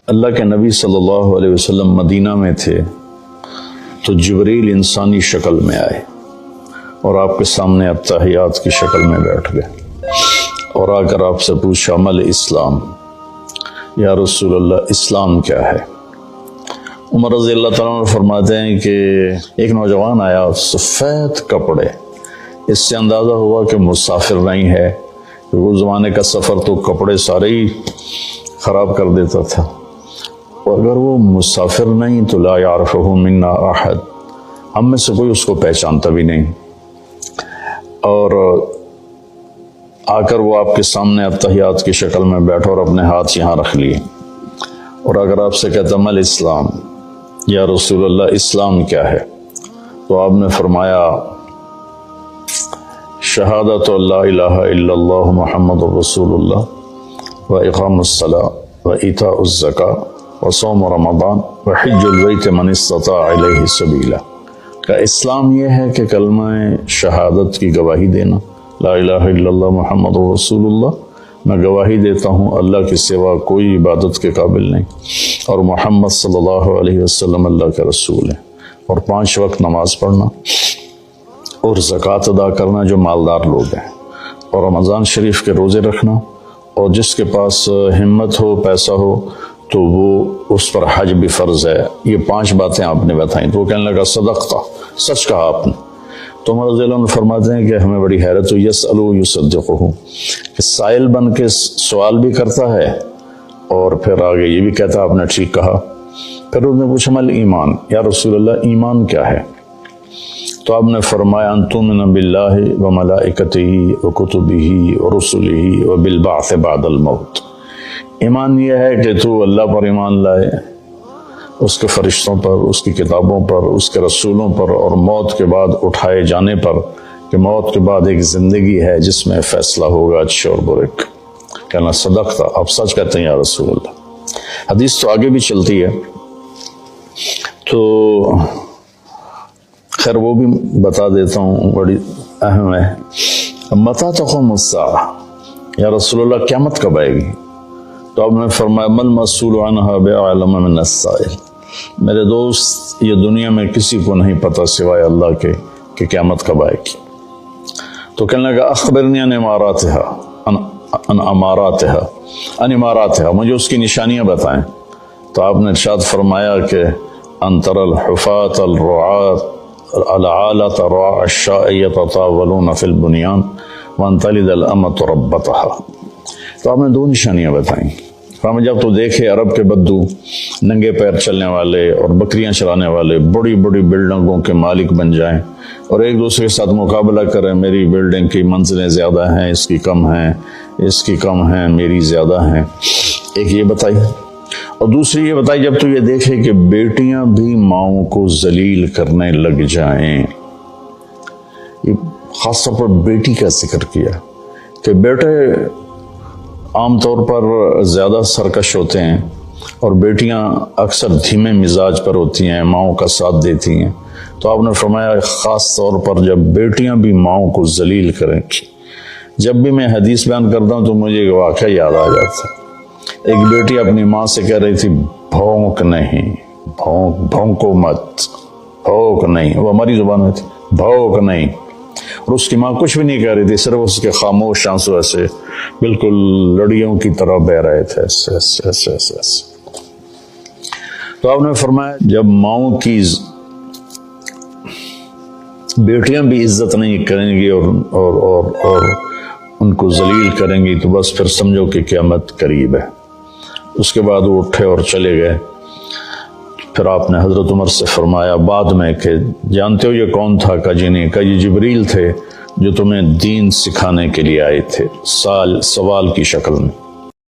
اللہ کے نبی صلی اللہ علیہ وسلم مدینہ میں تھے تو جبریل انسانی شکل میں آئے اور آپ کے سامنے اتحیات کی شکل میں بیٹھ گئے اور آ کر آپ سے پوچھا مل اسلام، یا رسول اللہ اسلام کیا ہے؟ عمر رضی اللہ تعالیٰ عنہ فرماتے ہیں کہ ایک نوجوان آیا سفید کپڑے، اس سے اندازہ ہوا کہ مسافر نہیں ہے، کیونکہ اس زمانے کا سفر تو کپڑے سارے ہی خراب کر دیتا تھا، اور اگر وہ مسافر نہیں تو لا یعرفہ منا احد، ہم میں سے کوئی اس کو پہچانتا بھی نہیں۔ اور آ کر وہ آپ کے سامنے اتحیات کی شکل میں بیٹھا اور اپنے ہاتھ یہاں رکھ لیے، اور اگر آپ سے کہتا مل اسلام، یا رسول اللہ اسلام کیا ہے؟ تو آپ نے فرمایا شہادت لا الہ الا اللہ محمد رسول اللہ و اقام الصلاۃ و ایتاء الزکاۃ و صوم رمضان و حج البیت من استطاع الیہ سبیلا۔ کا اسلام یہ ہے کہ کلمہ شہادت کی گواہی دینا، لا الہ الا اللہ محمد رسول اللہ، میں گواہی دیتا ہوں اللہ کے سوا کوئی عبادت کے قابل نہیں، اور محمد صلی اللہ علیہ وسلم اللہ کا رسول ہے، اور 5 وقت نماز پڑھنا اور زکوٰۃ ادا کرنا جو مالدار لوگ ہیں، اور رمضان شریف کے روزے رکھنا، اور جس کے پاس ہمت ہو پیسہ ہو تو وہ اس پر حج بھی فرض ہے۔ یہ 5 باتیں آپ نے بتائیں تو وہ کہنے لگا صدقتا، سچ کہا آپ نے۔ تو عمر رضی اللہ عنہ فرماتے ہیں کہ ہمیں بڑی حیرت ہوئی، یسألو یصدقہ، کہ سائل بن کے سوال بھی کرتا ہے اور پھر آگے یہ بھی کہتا آپ نے ٹھیک کہا۔ پھر انہوں نے پوچھا مل ایمان، یا رسول اللہ ایمان کیا ہے؟ تو آپ نے فرمایا ان تؤمن باللہ و ملائکتہ و کتبہ و رسلہ و بالبعث بعد الموت۔ ایمان یہ ہے کہ تو اللہ پر ایمان لائے، اس کے فرشتوں پر، اس کی کتابوں پر، اس کے رسولوں پر، اور موت کے بعد اٹھائے جانے پر، کہ موت کے بعد ایک زندگی ہے جس میں فیصلہ ہوگا اچھے اور برے کا۔ کہنا صدقتا، آپ سچ کہتے ہیں یا رسول اللہ۔ حدیث تو آگے بھی چلتی ہے، تو خیر وہ بھی بتا دیتا ہوں، بڑی اہم ہے۔ متی تقوم الساعہ، یا رسول اللہ قیامت کب آئے گی؟ تو آپ نے فرمایا مل مسئول عنہا بعلم من السائل، میرے دوست یہ دنیا میں کسی کو نہیں پتا سوائے اللہ کے کہ قیامت کب آئے گی۔ تو کہنے لگا اخبرنی عن اماراتها، مجھے اس کی نشانیاں بتائیں۔ تو آپ نے ارشاد فرمایا کہ ان تری الحفاة الرعاة العالة رعاء الشاء يتطاولون في البنيان وان تلد الامة ربتها۔ تو آپ نے 2 نشانیاں بتائیں۔ فرمایا جب تو دیکھے عرب کے بدو ننگے پیر چلنے والے اور بکریاں چلانے والے بڑی بڑی بلڈنگوں کے مالک بن جائیں اور ایک دوسرے کے ساتھ مقابلہ کریں، میری بلڈنگ کی منزلیں زیادہ ہیں، اس کی کم ہیں، اس کی کم ہیں، میری زیادہ ہیں۔ ایک یہ بتائی، اور دوسری یہ بتائی جب تو یہ دیکھے کہ بیٹیاں بھی ماؤں کو ذلیل کرنے لگ جائیں۔ یہ خاص طور پر بیٹی کا ذکر کیا کہ بیٹے عام طور پر زیادہ سرکش ہوتے ہیں اور بیٹیاں اکثر دھیمے مزاج پر ہوتی ہیں، ماؤں کا ساتھ دیتی ہیں۔ تو آپ نے فرمایا خاص طور پر جب بیٹیاں بھی ماؤں کو ذلیل کریں۔ جب بھی میں حدیث بیان کرتا ہوں تو مجھے ایک واقعہ یاد آ جاتا ہے۔ ایک بیٹی اپنی ماں سے کہہ رہی تھی بھونک نہیں، بھونکو مت، بھونک نہیں، وہ ہماری زبان میں تھی، بھونک نہیں، اور اس کی ماں کچھ بھی نہیں کہہ رہی تھی، صرف اس کے خاموش آنسو ایسے بالکل لڑیوں کی طرح بہ رہے تھے ایسے ایسے ایسے ایسے ایسے۔ تو آپ نے فرمایا جب ماؤں کی بیٹیاں بھی عزت نہیں کریں گی اور ان کو ذلیل کریں گی تو بس پھر سمجھو کہ قیامت قریب ہے۔ اس کے بعد وہ اٹھے اور چلے گئے۔ پھر آپ نے حضرت عمر سے فرمایا بعد میں کہ جانتے ہو یہ کون تھا؟ کہ جی نہیں۔ کہ یہ جبریل تھے جو تمہیں دین سکھانے کے لیے آئے تھے، سوال کی شکل میں۔